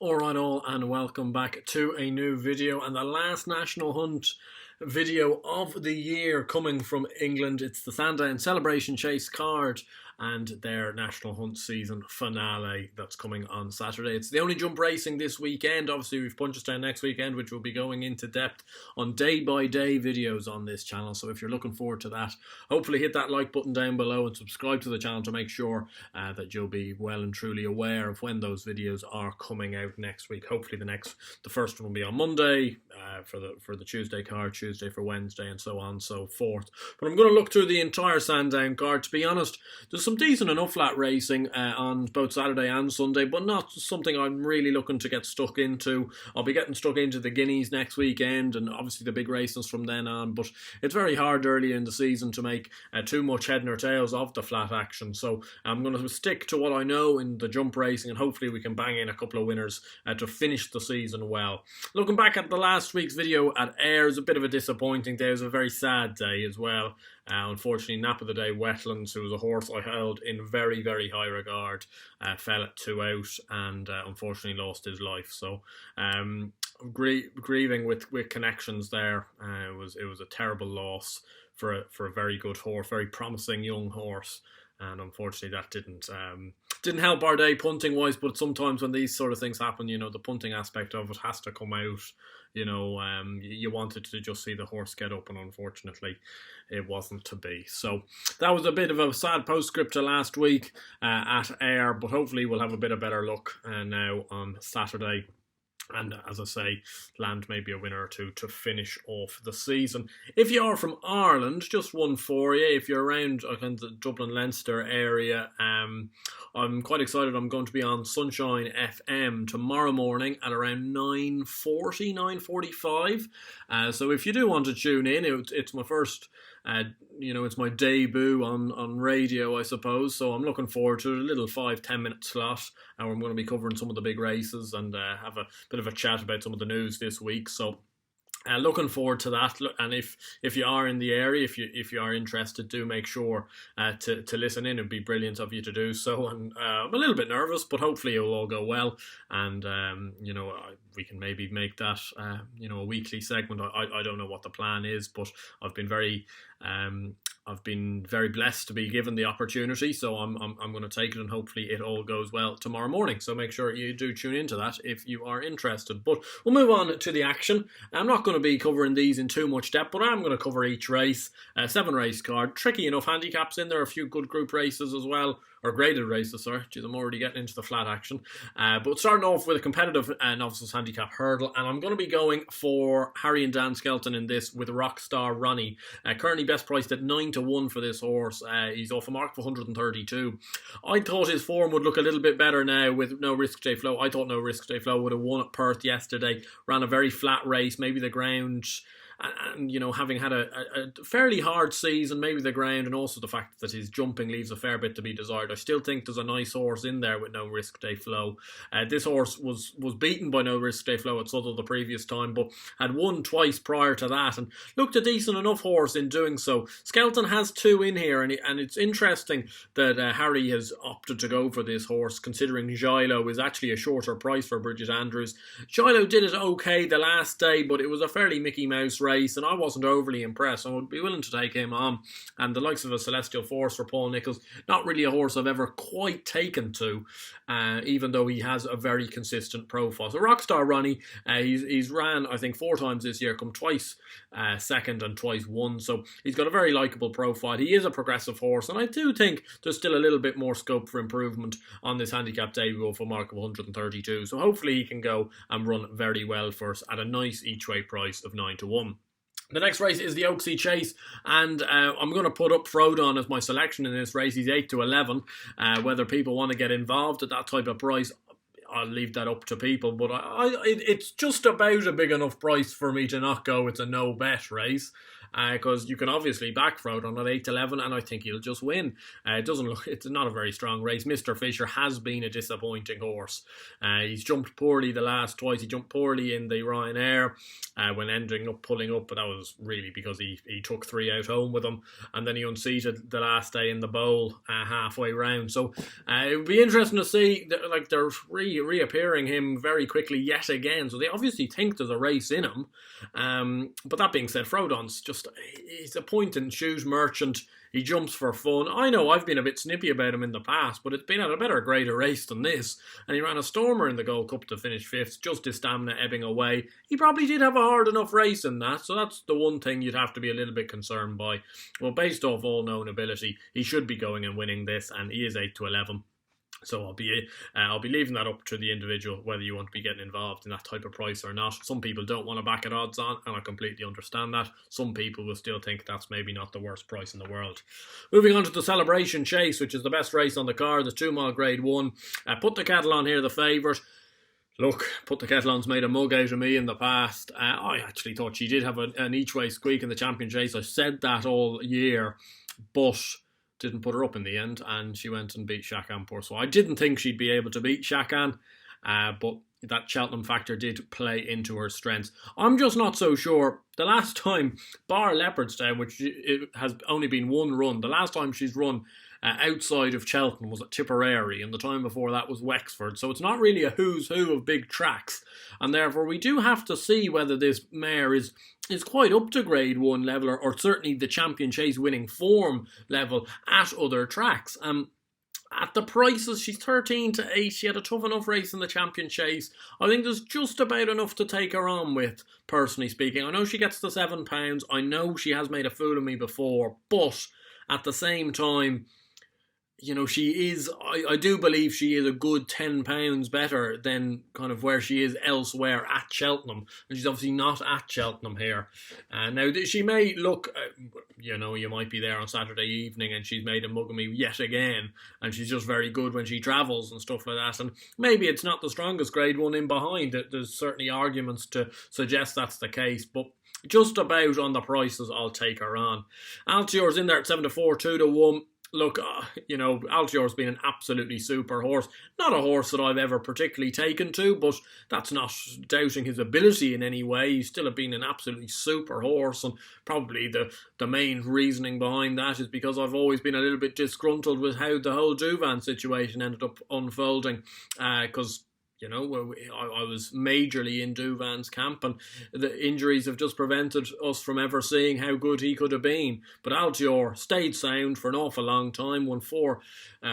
Alright all, and welcome back to a new video, and the last National Hunt video of the year coming from England. It's the Sandown Celebration Chase card and their National Hunt season finale that's coming on Saturday. It's the only jump racing this weekend. Obviously we've Punchestown next weekend, which will be going into depth on day-by-day videos on this channel, so if you're looking forward to that, hopefully hit that like button down below and subscribe to the channel to make sure that you'll be well and truly aware of when those videos are coming out next week. Hopefully the first one will be on Monday for the Tuesday card, Tuesday for Wednesday, and so on and so forth. But I'm going to look through the entire Sandown card. To be honest, there's some decent enough flat racing on both Saturday and Sunday, but not something I'm really looking to get stuck into. I'll be getting stuck into the Guineas next weekend and obviously the big races from then on, but it's very hard early in the season to make too much head nor tails of the flat action, so I'm going to stick to what I know in the jump racing, and hopefully we can bang in a couple of winners to finish the season well. Looking back at the last week's video at Ayr, it was a bit of a disappointing day. It was a very sad day as well. Unfortunately, Nap of the Day Wetlands, who was a horse I held in very, very high regard, fell at 2 out and unfortunately lost his life. So grieving with connections there. It was a terrible loss for a very good horse, very promising young horse. And unfortunately that didn't help our day punting wise, but sometimes when these sort of things happen, you know, the punting aspect of it has to come out. You know, you wanted to just see the horse get up, and unfortunately it wasn't to be. So that was a bit of a sad postscript to last week at Ayr, but hopefully we'll have a bit of better luck now on Saturday. And as I say, land maybe a winner or two to finish off the season. If you are from Ireland, just one for you. If you're around the Dublin, Leinster area, I'm quite excited. I'm going to be on Sunshine FM tomorrow morning at around 9:40, 9:45. So if you do want to tune in, it's my first... it's my debut on radio, I suppose, so I'm looking forward to a little 5-10 minute slot, and I'm going to be covering some of the big races and have a bit of a chat about some of the news this week. So looking forward to that, and if you are in the area, if you are interested, do make sure to listen in. It'd be brilliant of you to do so, and I'm a little bit nervous, but hopefully it will all go well, and we can maybe make that a weekly segment. I don't know what the plan is, but I've been very blessed to be given the opportunity, so I'm going to take it, and hopefully it all goes well tomorrow morning. So make sure you do tune into that if you are interested. But we'll move on to the action. I'm not going to be covering these in too much depth, but I'm going to cover each race. 7 race card, tricky enough handicaps in there, a few good group races as well, or graded races, sorry. Geez, I'm already getting into the flat action. But starting off with a competitive Novices Handicap hurdle, and I'm going to be going for Harry and Dan Skelton in this with Rockstar Ronnie. Currently best priced at 9-1 for this horse. He's off a mark of 132. I thought his form would look a little bit better now with No Risk Day Flow. I thought No Risk Day Flow would have won at Perth yesterday. Ran a very flat race, maybe the ground... And having had a fairly hard season, maybe the ground, and also the fact that his jumping leaves a fair bit to be desired. I still think there's a nice horse in there with No Risk Day Flow. This horse was beaten by No Risk Day Flow at Southwell the previous time, but had won twice prior to that, and looked a decent enough horse in doing so. Skelton has 2 in here, and it's interesting that Harry has opted to go for this horse, considering Gilo is actually a shorter price for Bridget Andrews. Gilo did it okay the last day, but it was a fairly Mickey Mouse race, and I wasn't overly impressed. I would be willing to take him on. And the likes of a Celestial Force for Paul Nicholls, not really a horse I've ever quite taken to, even though he has a very consistent profile. So Rockstar Ronnie, he's ran, I think, 4 times this year, come twice second and twice won. So he's got a very likeable profile. He is a progressive horse, and I do think there's still a little bit more scope for improvement on this handicap debut of a mark of 132. So hopefully he can go and run very well for us at a nice each way price of 9-1. The next race is the Oaksie Chase, and I'm going to put up Frodon as my selection in this race. He's 8-11. Whether people want to get involved at that type of price, I'll leave that up to people, but it's just about a big enough price for me to not go. It's a no bet race. because you can obviously back Frodon at 8-11, and I think he'll just win. It's not a very strong race. Mr. Fisher has been a disappointing horse. He's jumped poorly the last twice. He jumped poorly in the Ryanair when ending up pulling up, but that was really because he took 3 out home with him, and then he unseated the last day in the bowl halfway round. So it would be interesting to see that, like, they're reappearing him very quickly yet again. So they obviously think there's a race in him. But that being said, Frodon's he's a point and shoot merchant. He jumps for fun. I know I've been a bit snippy about him in the past, but it's been at a better grade of race than this. And he ran a stormer in the Gold Cup to finish 5th, just his stamina ebbing away. He probably did have a hard enough race in that, so that's the one thing you'd have to be a little bit concerned by. Well, based off all known ability, he should be going and winning this, and he is 8-11. So I'll be leaving that up to the individual, whether you want to be getting involved in that type of price or not. Some people don't want to back at odds on, and I completely understand that. Some people will still think that's maybe not the worst price in the world. Moving on to the Celebration Chase, which is the best race on the card, the 2-mile Grade 1. Put the Kettle on here, the favourite. Look, Put the Kettle on's made a mug out of me in the past. I actually thought she did have an each-way squeak in the Champion Chase. I said that all year, but didn't put her up in the end, and she went and beat Shakanpur. So I didn't think she'd be able to beat Shakan, but that Cheltenham factor did play into her strengths. I'm just not so sure. The last time, bar Leopardstown, which it has only been one run, the last time she's run outside of Cheltenham was at Tipperary, and the time before that was Wexford. So it's not really a who's who of big tracks, and therefore we do have to see whether this mare is quite up to Grade 1 level, or certainly the Champion Chase winning form level at other tracks. At the prices, she's 13-8. She had a tough enough race in the Champion Chase. I think there's just about enough to take her on with, personally speaking. I know she gets the £7. I know she has made a fool of me before, but at the same time, you know, she is, I do believe she is a good £10 better than kind of where she is elsewhere at Cheltenham. And she's obviously not at Cheltenham here. Now, she may look, you know, you might be there on Saturday evening and she's made a mug of me yet again. And she's just very good when she travels and stuff like that. And maybe it's not the strongest Grade 1 in behind. There's certainly arguments to suggest that's the case. But just about on the prices, I'll take her on. Altior's in there at 7-4, 2-1. Look, you know, Altior's been an absolutely super horse. Not a horse that I've ever particularly taken to, but that's not doubting his ability in any way. He's still been an absolutely super horse, and probably the main reasoning behind that is because I've always been a little bit disgruntled with how the whole Douvan situation ended up unfolding, because you know, I was majorly in Douvan's camp, and the injuries have just prevented us from ever seeing how good he could have been. But Altior stayed sound for an awful long time, won 4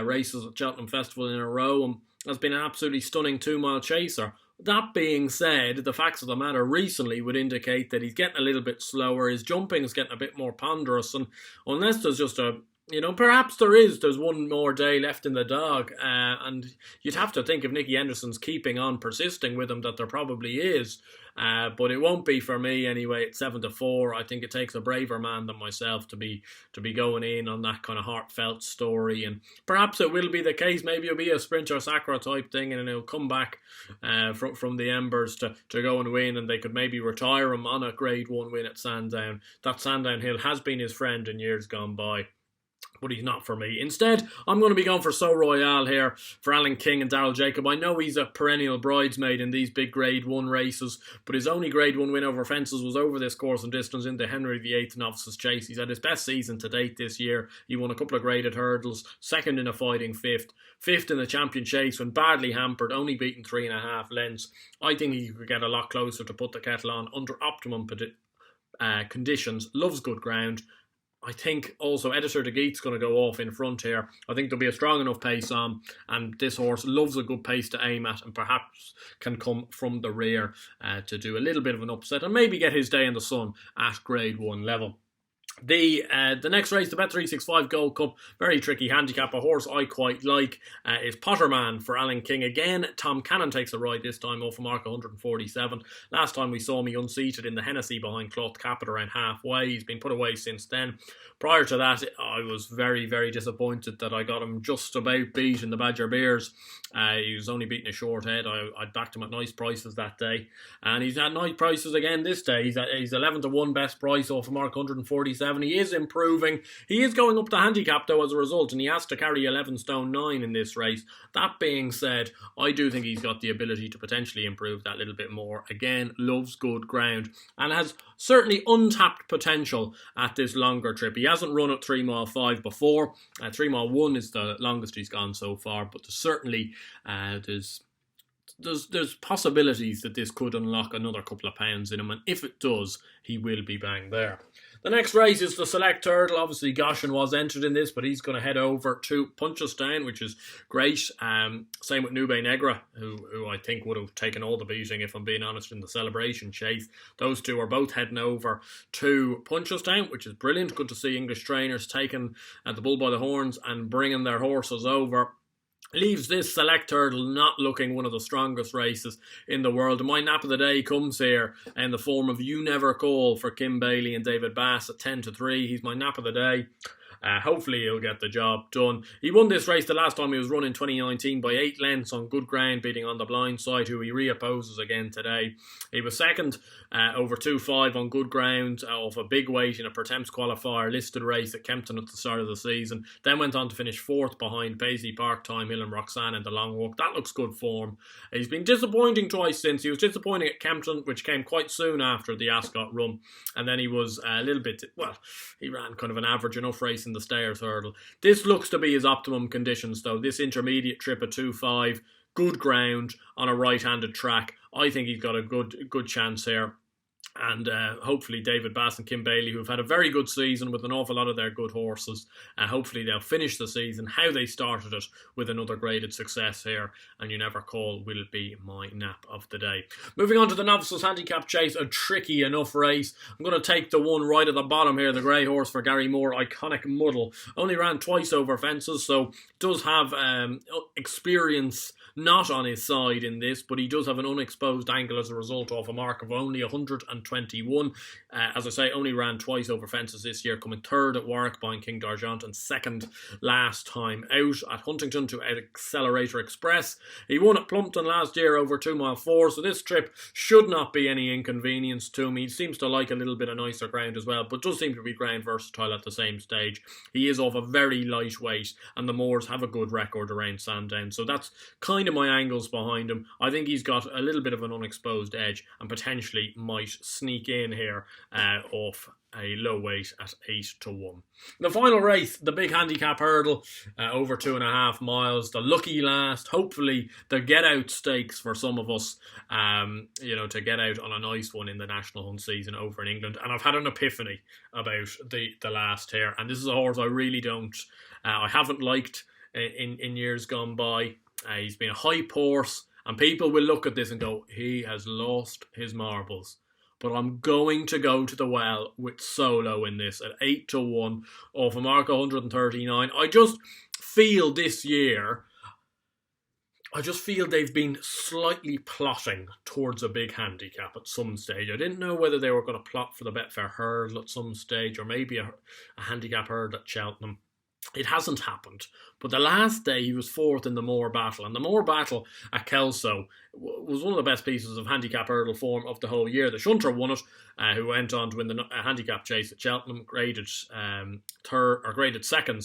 races at Cheltenham Festival in a row, and has been an absolutely stunning 2-mile chaser. That being said, the facts of the matter recently would indicate that he's getting a little bit slower, his jumping is getting a bit more ponderous, and unless there's just you know, perhaps there's one more day left in the dog, and you'd have to think if Nicky Henderson's keeping on persisting with him that there probably is, but it won't be for me anyway. At 7-4, I think it takes a braver man than myself to be going in on that kind of heartfelt story, and perhaps it will be the case. Maybe it'll be a Sprinter Sacra type thing, and he'll come back from the embers to go and win, and they could maybe retire him on a Grade 1 win at Sandown. That Sandown Hill has been his friend in years gone by, but he's not for me. Instead, I'm going to be going for Sceau Royal here for Alan King and Daryl Jacob. I know he's a perennial bridesmaid in these big Grade 1 races, but his only Grade 1 win over fences was over this course and distance in the Henry VIII Novices Chase. He's had his best season to date this year. He won a couple of graded hurdles, 2nd in a fighting 5th in the Champion Chase when badly hampered, only beaten 3.5 lengths. I think he could get a lot closer to Put the Kettle on under optimum conditions. Loves good ground. I think also Editor de Geet's going to go off in front here. I think there'll be a strong enough pace on, and this horse loves a good pace to aim at, and perhaps can come from the rear to do a little bit of an upset and maybe get his day in the sun at Grade 1 level. The next race, the Bet365 Gold Cup, very tricky handicap. A horse I quite like is Potterman for Alan King. Again, Tom Cannon takes a ride this time off a mark 147. Last time we saw me unseated in the Hennessy behind Cloth Capit around halfway. He's been put away since then. Prior to that, I was very, very disappointed that I got him just about beat in the Badger Beers. He was only beating a short head. I backed him at nice prices that day. And he's at nice prices again this day. He's 11 to 1 best price off a mark 147. He is improving. He is going up the handicap though as a result, and he has to carry 11 stone 9 in this race. That being said, I do think he's got the ability to potentially improve that little bit more. Again, loves good ground and has certainly untapped potential at this longer trip. He hasn't run at 3 mile 5 before. 3 mile 1 is the longest he's gone so far, but there's certainly there's possibilities that this could unlock another couple of pounds in him, and if it does, he will be bang there. The next race is the Select Turtle. Obviously, Goshen was entered in this, but he's going to head over to Punchestown, which is great. Same with Nube Negra, who I think would have taken all the beating, if I'm being honest, in the Celebration Chase. Those two are both heading over to Punchestown, which is brilliant. Good to see English trainers taking the bull by the horns and bringing their horses over. Leaves this Select Turtle not looking one of the strongest races in the world. And my nap of the day comes here in the form of Younevercall for Kim Bailey and David Bass at 10 to 3. He's my nap of the day. Hopefully he'll get the job done. He won this race the last time he was run in 2019 by 8 lengths on good ground, beating On the Blind Side, who he reopposes again today. He was second over 2.5 on good ground off a big weight in a Pertemps qualifier listed race at Kempton at the start of the season. Then went on to finish 4th behind Paisley Park, Time Hill and Roxanne in the long walk. That looks good form. He's been disappointing twice since. He was disappointing at Kempton, which came quite soon after the Ascot run. And then he was a little bit, well, he ran kind of an average enough race in the Stayers Hurdle. This looks to be his optimum conditions though. This intermediate trip at 2.5, good ground on a right-handed track. I think he's got a good chance here. And hopefully David Bass and Kim Bailey, who've had a very good season with an awful lot of their good horses, hopefully they'll finish the season how they started it, with another graded success here. And Younevercall will be my nap of the day. Moving on to the Novices Handicap Chase, a tricky enough race. I'm going to take the one right at the bottom here, the grey horse for Gary Moore, Iconic Muddle. Only ran twice over fences, so does have experience not on his side in this, but he does have an unexposed angle as a result of a mark of only 121. As I say, only ran twice over fences this year, coming 3rd at Warwick behind King D'Argent and 2nd last time out at Huntington to Accelerator Express. He won at Plumpton last year over 2 mile 4, so this trip should not be any inconvenience to him. He seems to like a little bit of nicer ground as well, but does seem to be ground versatile at the same stage. He is off a very light weight, and the Moors have a good record around Sandown, so that's kind of my angles behind him. I think he's got a little bit of an unexposed edge and potentially might sneak in here off a low weight at 8 to 1. The final race, the big handicap hurdle, over 2.5 miles. The lucky last, hopefully the get out stakes for some of us, to get out on a nice one in the National Hunt season over in England. And I've had an epiphany about the last here. And this is a horse I really I haven't liked in years gone by. He's been a hype horse, and people will look at this and go, he has lost his marbles. But I'm going to go to the well with Solo in this at 8 to 1 off a mark 139. I just feel this year, they've been slightly plotting towards a big handicap at some stage. I didn't know whether they were going to plot for the Betfair Hurdle at some stage, or maybe a handicap hurdle at Cheltenham. It hasn't happened, but the last day he was 4th in the Moor Battle, and the Moor Battle at Kelso was one of the best pieces of handicap hurdle form of the whole year. The Shunter won it, who went on to win the handicap chase at Cheltenham, graded second,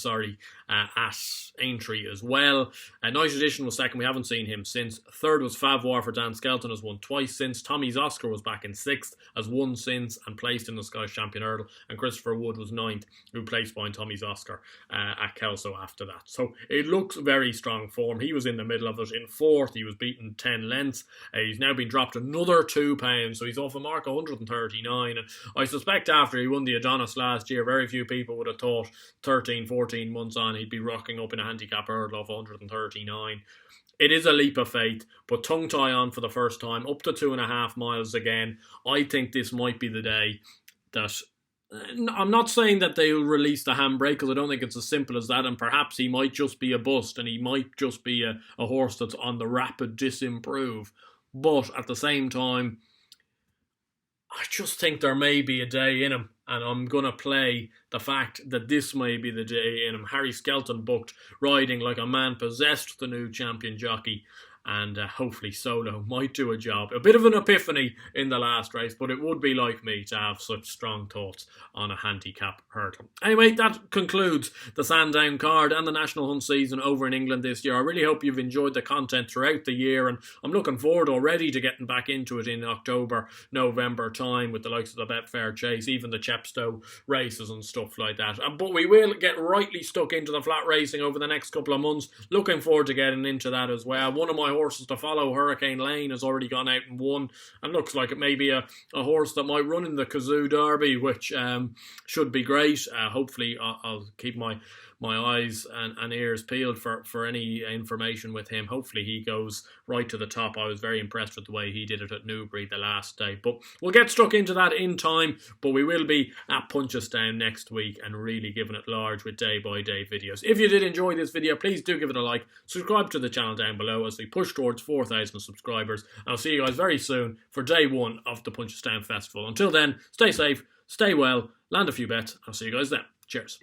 at Aintree as well. Night Edition was second. We haven't seen him since. 3rd was Favour for Dan Skelton, has won twice since. Tommy's Oscar was back in 6th, has won since and placed in the Scottish Champion Hurdle. And Christopher Wood was 9th, who placed behind Tommy's Oscar at Kelso after that. So it looks very strong form. He was in the middle of it. In 4th, he was beaten 10 lengths. He's now been dropped another 2 pounds, so he's off a mark 139. And I suspect after he won the Adonis last year, very few people would have thought 13, 14 months on he'd be rocking up in a handicap hurdle of 139. It is a leap of faith, but tongue tie on for the first time, up to 2.5 miles again. I think this might be the day that I'm not saying that they'll release the handbrake, because I don't think it's as simple as that, and perhaps he might just be a bust and he might just be a horse that's on the rapid disimprove. But at the same time, I just think there may be a day in him, and I'm going to play the fact that this may be the day in him. Harry Skelton booked riding like a man possessed, the new champion jockey, and hopefully Solo might do a job. A bit of an epiphany in the last race, but it would be like me to have such strong thoughts on a handicap hurdle. Anyway, that concludes the Sandown card and the National Hunt season over in England this year. I really hope you've enjoyed the content throughout the year, and I'm looking forward already to getting back into it in October, November time with the likes of the Betfair Chase, even the Chepstow races and stuff like that. But we will get rightly stuck into the flat racing over the next couple of months. Looking forward to getting into that as well. One of my horses to follow, Hurricane Lane, has already gone out and won, and looks like it may be a horse that might run in the Kazoo Derby, which should be great. Hopefully I'll keep my eyes and ears peeled for any information with him. Hopefully he goes right to the top. I was very impressed with the way he did it at Newbury the last day. But we'll get stuck into that in time. But we will be at Punchestown next week and really giving it large with day-by-day videos. If you did enjoy this video, please do give it a like. Subscribe to the channel down below as we push towards 4,000 subscribers. And I'll see you guys very soon for day one of the Punchestown Festival. Until then, stay safe, stay well, land a few bets. I'll see you guys then. Cheers.